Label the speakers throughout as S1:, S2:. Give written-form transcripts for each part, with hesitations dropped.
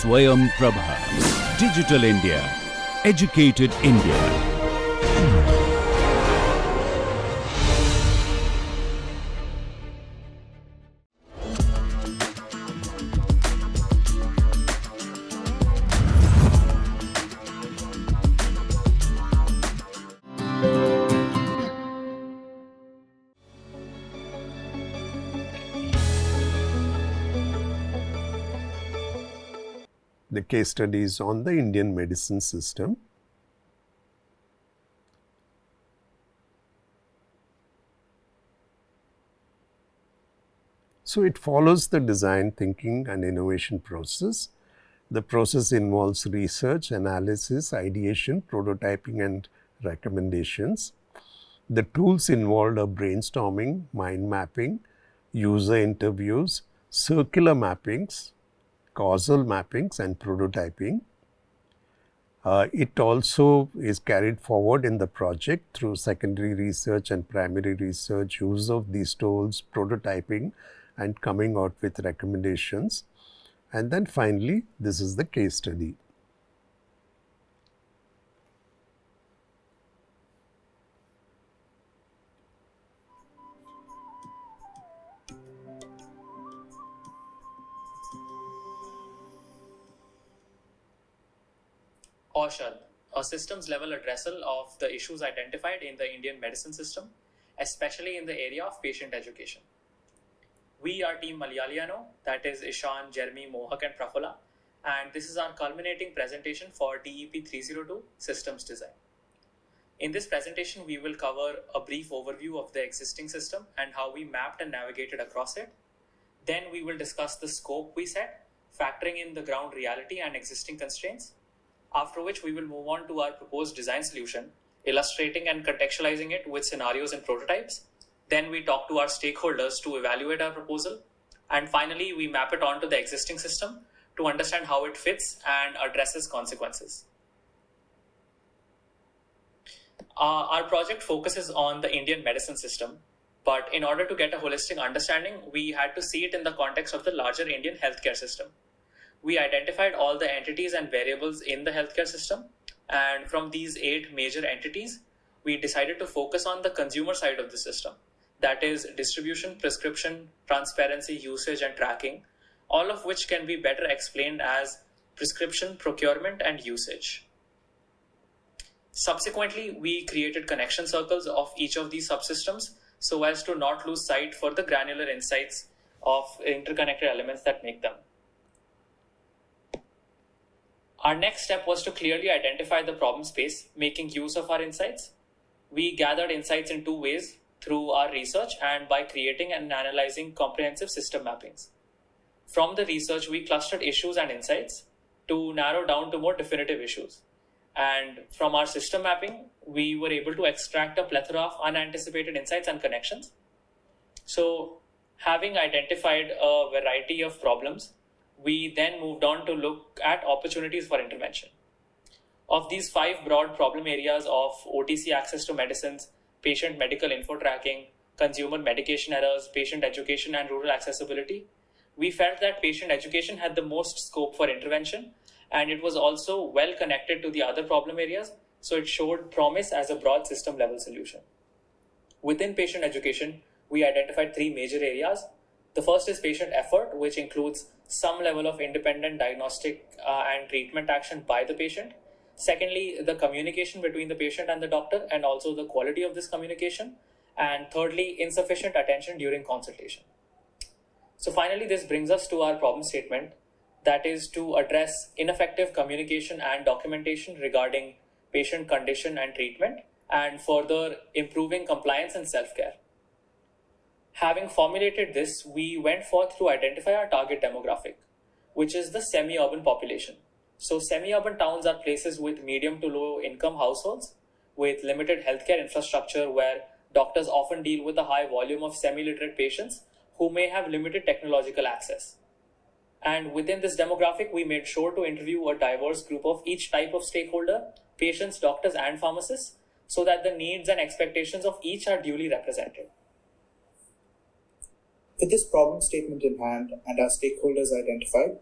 S1: Swayam Prabha. Digital India. Educated India.
S2: The case study is on the Indian medicine system. So it follows the design thinking and innovation process. The process involves research, analysis, ideation, prototyping and recommendations. The tools involved are brainstorming, mind mapping, user interviews, circular mappings, causal mappings and prototyping. It also is carried forward in the project through secondary research and primary research, use of these tools, prototyping and coming out with recommendations. And then finally, this is the case study.
S3: Kaushal, a systems level addressal of the issues identified in the Indian medicine system, especially in the area of patient education. We are Team Malayaliano, that is Ishan, Jeremy, Mohak and Prafulla, and this is our culminating presentation for DEP 302 Systems Design. In this presentation, we will cover a brief overview of the existing system and how we mapped and navigated across it. Then we will discuss the scope we set, factoring in the ground reality and existing constraints. After which we will move on to our proposed design solution, illustrating and contextualizing it with scenarios and prototypes. Then we talk to our stakeholders to evaluate our proposal. And finally, we map it onto the existing system to understand how it fits and addresses consequences. Our project focuses on the Indian medicine system, but in order to get a holistic understanding, we had to see it in the context of the larger Indian healthcare system. We identified all the entities and variables in the healthcare system, and from these 8 major entities, we decided to focus on the consumer side of the system. That is distribution, prescription, transparency, usage, and tracking, all of which can be better explained as prescription, procurement, and usage. Subsequently, we created connection circles of each of these subsystems so as to not lose sight for the granular insights of interconnected elements that make them. Our next step was to clearly identify the problem space, making use of our insights. We gathered insights in 2 ways, through our research and by creating and analyzing comprehensive system mappings. From the research, we clustered issues and insights to narrow down to more definitive issues. And from our system mapping, we were able to extract a plethora of unanticipated insights and connections. So, having identified a variety of problems, we then moved on to look at opportunities for intervention. Of these 5 broad problem areas of OTC access to medicines, patient medical info tracking, consumer medication errors, patient education, and rural accessibility, we felt that patient education had the most scope for intervention, and it was also well connected to the other problem areas, so it showed promise as a broad system level solution. Within patient education, we identified 3 major areas. The first is patient effort, which includes some level of independent diagnostic and treatment action by the patient. Secondly, the communication between the patient and the doctor and also the quality of this communication. And thirdly, insufficient attention during consultation. So finally, this brings us to our problem statement, that is to address ineffective communication and documentation regarding patient condition and treatment, and further improving compliance and self-care. Having formulated this, we went forth to identify our target demographic, which is the semi-urban population. So semi-urban towns are places with medium to low income households with limited healthcare infrastructure, where doctors often deal with a high volume of semi-literate patients who may have limited technological access. And within this demographic, we made sure to interview a diverse group of each type of stakeholder, patients, doctors, and pharmacists, so that the needs and expectations of each are duly represented.
S4: With this problem statement in hand and our stakeholders identified,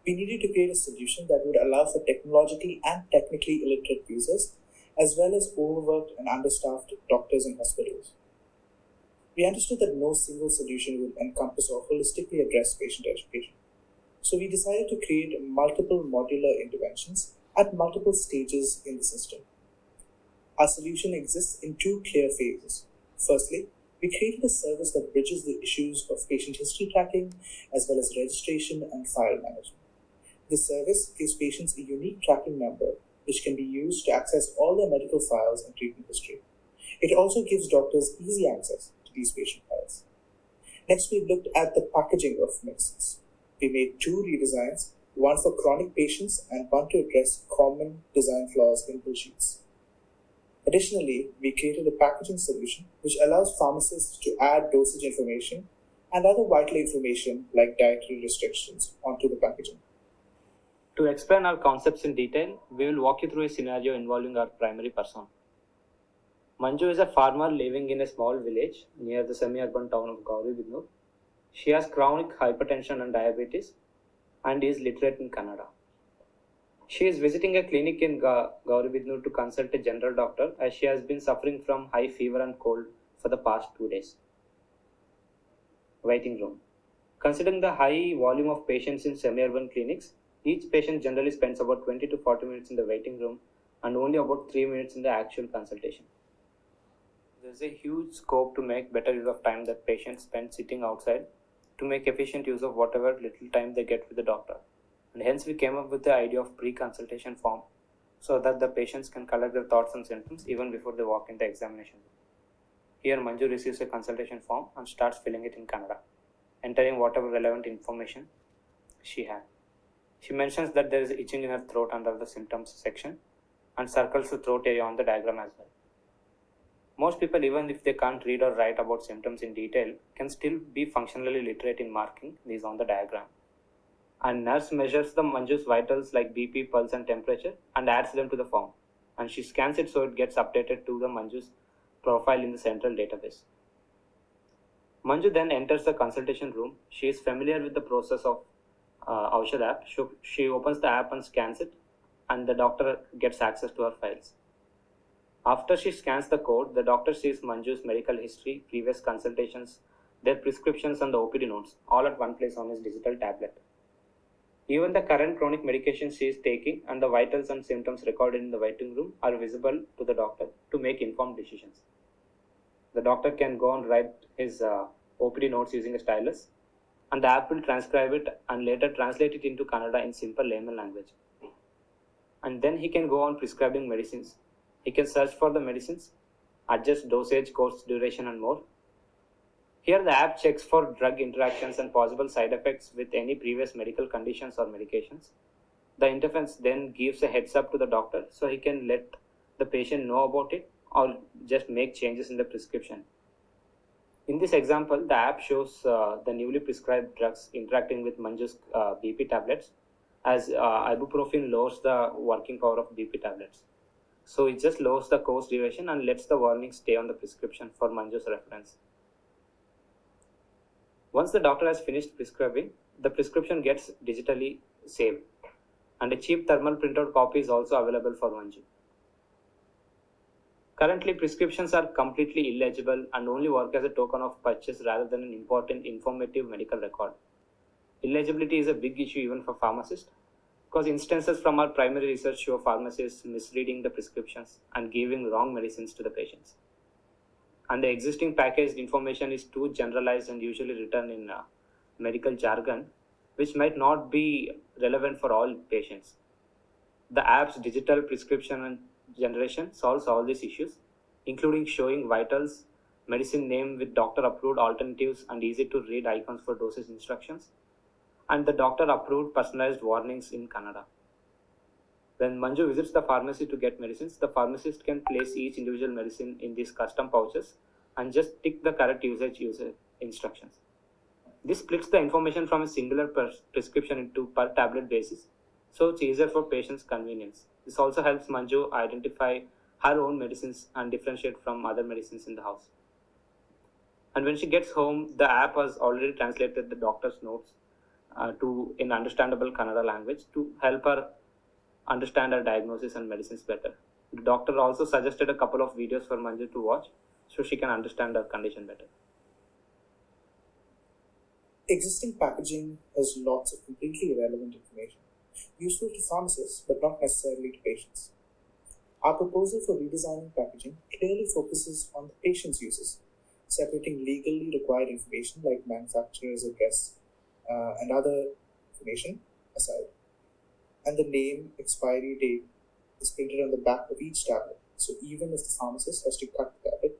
S4: We needed to create a solution that would allow for technologically and technically illiterate users, as well as overworked and understaffed doctors and hospitals. We understood that no single solution would encompass or holistically address patient education. So we decided to create multiple modular interventions at multiple stages in the system. Our solution exists in two clear phases. Firstly, we created a service that bridges the issues of patient history tracking as well as registration and file management. This service gives patients a unique tracking number which can be used to access all their medical files and treatment history. It also gives doctors easy access to these patient files. Next, we looked at the packaging of medicines. We made two redesigns, one for chronic patients and one to address common design flaws in bill sheets. Additionally, we created a packaging solution which allows pharmacists to add dosage information and other vital information like dietary restrictions onto the packaging.
S5: To explain our concepts in detail, we will walk you through a scenario involving our primary person. Manju is a farmer living in a small village near the semi-urban town of Gauribidnur. She has chronic hypertension and diabetes and is literate in Kannada. She is visiting a clinic in Gauribidnur to consult a general doctor as she has been suffering from high fever and cold for the past 2 days. Waiting room. Considering the high volume of patients in semi-urban clinics, each patient generally spends about 20 to 40 minutes in the waiting room and only about 3 minutes in the actual consultation. There is a huge scope to make better use of time that patients spend sitting outside to make efficient use of whatever little time they get with the doctor. And hence we came up with the idea of pre-consultation form so that the patients can collect their thoughts and symptoms even before they walk in the examination room. Here Manju receives a consultation form and starts filling it in Kannada, entering whatever relevant information she had. She mentions that there is itching in her throat under the symptoms section and circles the throat area on the diagram as well. Most people, even if they can't read or write about symptoms in detail, can still be functionally literate in marking these on the diagram. And nurse measures the Manju's vitals like BP, pulse and temperature and adds them to the form. And she scans it so it gets updated to the Manju's profile in the central database. Manju then enters the consultation room. She is familiar with the process of Aushad app. She opens the app and scans it, and the doctor gets access to her files. After she scans the code, the doctor sees Manju's medical history, previous consultations, their prescriptions and the OPD notes all at one place on his digital tablet. Even the current chronic medication she is taking and the vitals and symptoms recorded in the waiting room are visible to the doctor to make informed decisions. The doctor can go and write his OPD notes using a stylus, and the app will transcribe it and later translate it into Kannada in simple layman language. And then he can go on prescribing medicines. He can search for the medicines, adjust dosage, course duration and more. Here the app checks for drug interactions and possible side effects with any previous medical conditions or medications. The interface then gives a heads up to the doctor so he can let the patient know about it or just make changes in the prescription. In this example, the app shows the newly prescribed drugs interacting with Manju's BP tablets, as ibuprofen lowers the working power of BP tablets. So it just lowers the course duration and lets the warning stay on the prescription for Manju's reference. Once the doctor has finished prescribing, the prescription gets digitally saved, and a cheap thermal printout copy is also available for Manju. Currently, prescriptions are completely illegible and only work as a token of purchase rather than an important informative medical record. Illegibility is a big issue even for pharmacists, because instances from our primary research show pharmacists misreading the prescriptions and giving wrong medicines to the patients. And the existing packaged information is too generalized and usually written in medical jargon, which might not be relevant for all patients. The app's digital prescription and generation solves all these issues, including showing vitals, medicine name with doctor approved alternatives and easy to read icons for dosage instructions, and the doctor approved personalized warnings in Kannada. When Manju visits the pharmacy to get medicines, the pharmacist can place each individual medicine in these custom pouches and just tick the correct usage instructions. This splits the information from a singular prescription into per tablet basis, so it's easier for patients' convenience. This also helps Manju identify her own medicines and differentiate from other medicines in the house. And when she gets home, the app has already translated the doctor's notes in understandable Kannada language to help her understand her diagnosis and medicines better. The doctor also suggested a couple of videos for Manju to watch so she can understand her condition better.
S4: Existing packaging has lots of completely irrelevant information, useful to pharmacists but not necessarily to patients. Our proposal for redesigning packaging clearly focuses on the patient's uses, separating legally required information like manufacturer's address and other information aside. And the name, expiry date is printed on the back of each tablet. So even if the pharmacist has to cut the tablet,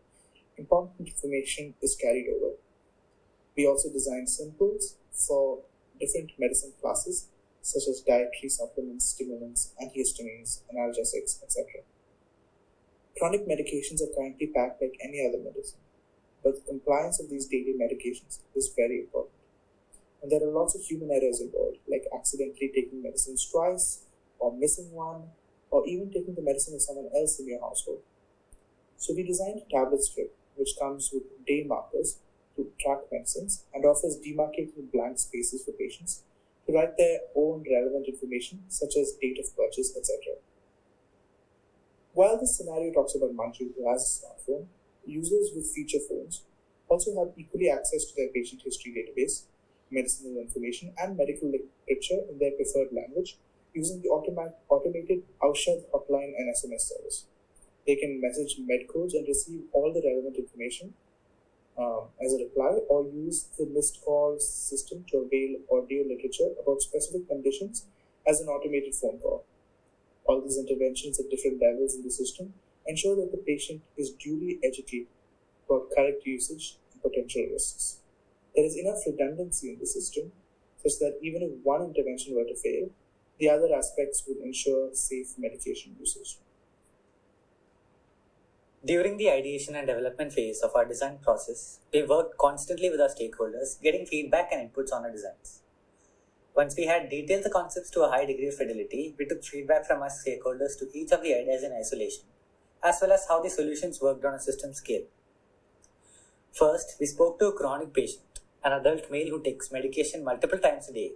S4: important information is carried over. We also designed symbols for different medicine classes, such as dietary supplements, stimulants, antihistamines, analgesics, etc. Chronic medications are currently packed like any other medicine, but the compliance of these daily medications is very important. And there are lots of human errors involved, like accidentally taking medicines twice, or missing one, or even taking the medicine of someone else in your household. So we designed a tablet strip which comes with day markers to track medicines and offers demarcated blank spaces for patients to write their own relevant information such as date of purchase, etc. While this scenario talks about Manju who has a smartphone, users with feature phones also have equally access to their patient history database, medicinal information, and medical literature in their preferred language using the automated Aushad hotline and SMS service. They can message medcodes and receive all the relevant information as a reply, or use the missed call system to avail audio literature about specific conditions as an automated phone call. All these interventions at different levels in the system ensure that the patient is duly educated about correct usage and potential risks. There is enough redundancy in the system such that even if one intervention were to fail, the other aspects would ensure safe medication usage.
S6: During the ideation and development phase of our design process, we worked constantly with our stakeholders, getting feedback and inputs on our designs. Once we had detailed the concepts to a high degree of fidelity, we took feedback from our stakeholders to each of the ideas in isolation, as well as how the solutions worked on a system scale. First, we spoke to a chronic patient, an adult male who takes medication multiple times a day.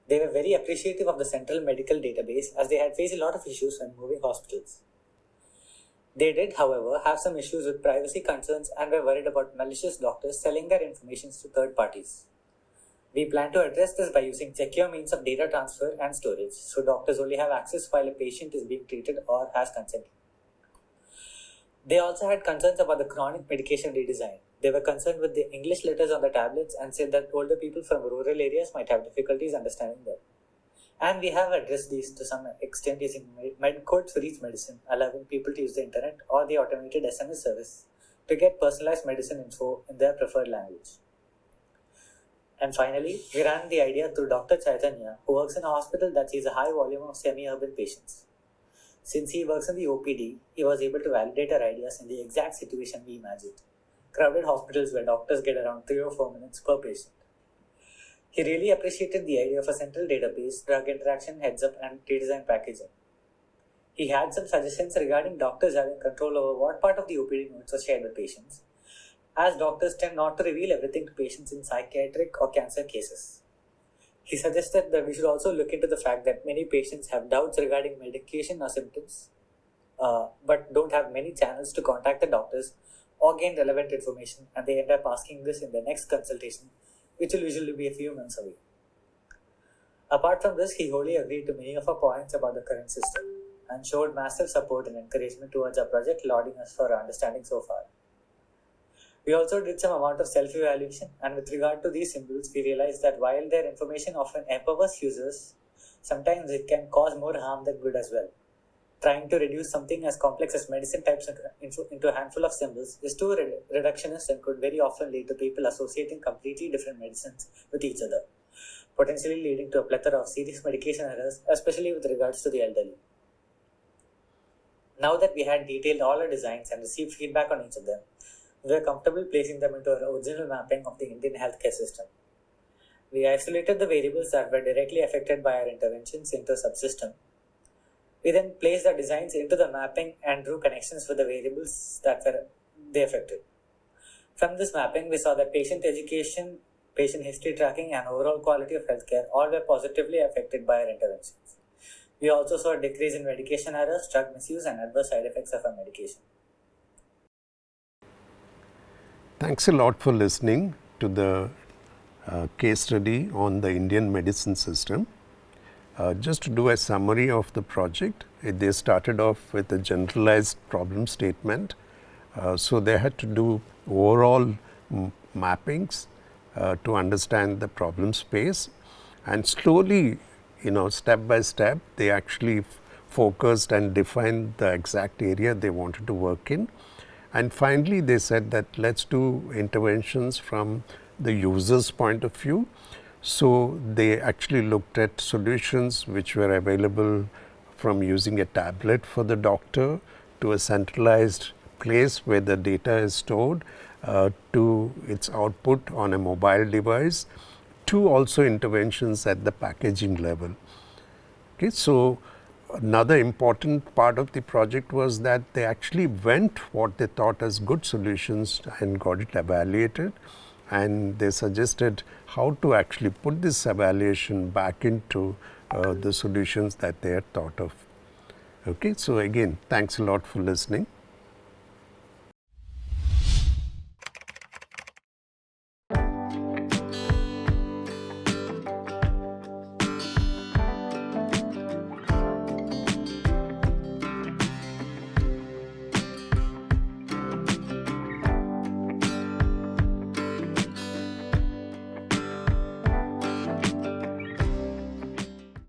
S6: They were very appreciative of the central medical database as they had faced a lot of issues when moving hospitals. They did, however, have some issues with privacy concerns and were worried about malicious doctors selling their information to third parties. We plan to address this by using secure means of data transfer and storage, so doctors only have access while a patient is being treated or has consented. They also had concerns about the chronic medication redesign. They were concerned with the English letters on the tablets and said that older people from rural areas might have difficulties understanding them. And we have addressed these to some extent using codes for each medicine, allowing people to use the internet or the automated SMS service to get personalized medicine info in their preferred language. And finally, we ran the idea through Dr. Chaitanya, who works in a hospital that sees a high volume of semi-urban patients. Since he works in the OPD, he was able to validate our ideas in the exact situation we imagined. Crowded hospitals where doctors get around 3 or 4 minutes per patient. He really appreciated the idea of a central database, drug interaction, heads-up, and redesign packaging. He had some suggestions regarding doctors having control over what part of the OPD notes was shared with patients, as doctors tend not to reveal everything to patients in psychiatric or cancer cases. He suggested that we should also look into the fact that many patients have doubts regarding medication or symptoms, but don't have many channels to contact the doctors or gain relevant information, and they end up asking this in their next consultation, which will usually be a few months away. Apart from this, he wholly agreed to many of our points about the current system and showed massive support and encouragement towards our project, lauding us for our understanding so far. We also did some amount of self-evaluation, and with regard to these symbols, we realized that while their information often empowers users, sometimes it can cause more harm than good as well. Trying to reduce something as complex as medicine types into a handful of symbols is too reductionist and could very often lead to people associating completely different medicines with each other, potentially leading to a plethora of serious medication errors, especially with regards to the elderly. Now that we had detailed all our designs and received feedback on each of them, we were comfortable placing them into our original mapping of the Indian healthcare system. We isolated the variables that were directly affected by our interventions into a subsystem. We then placed our designs into the mapping and drew connections with the variables that were they affected. From this mapping, we saw that patient education patient history tracking, and overall quality of healthcare all were positively affected by our interventions. We also saw a decrease in medication errors, drug misuse, and adverse side effects of our medication.
S2: Thanks a lot for listening to the case study on the Indian medicine system. Just to do a summary of the project, they started off with a generalized problem statement. So they had to do overall mappings to understand the problem space, and slowly, step by step, they actually focused and defined the exact area they wanted to work in. And finally, they said that let's do interventions from the user's point of view. So they actually looked at solutions which were available from using a tablet for the doctor to a centralized place where the data is stored to its output on a mobile device, to also interventions at the packaging level. Okay, so another important part of the project was that they actually went what they thought as good solutions and got it evaluated, and they suggested how to actually put this evaluation back into the solutions that they had thought of. Okay, so again, thanks a lot for listening.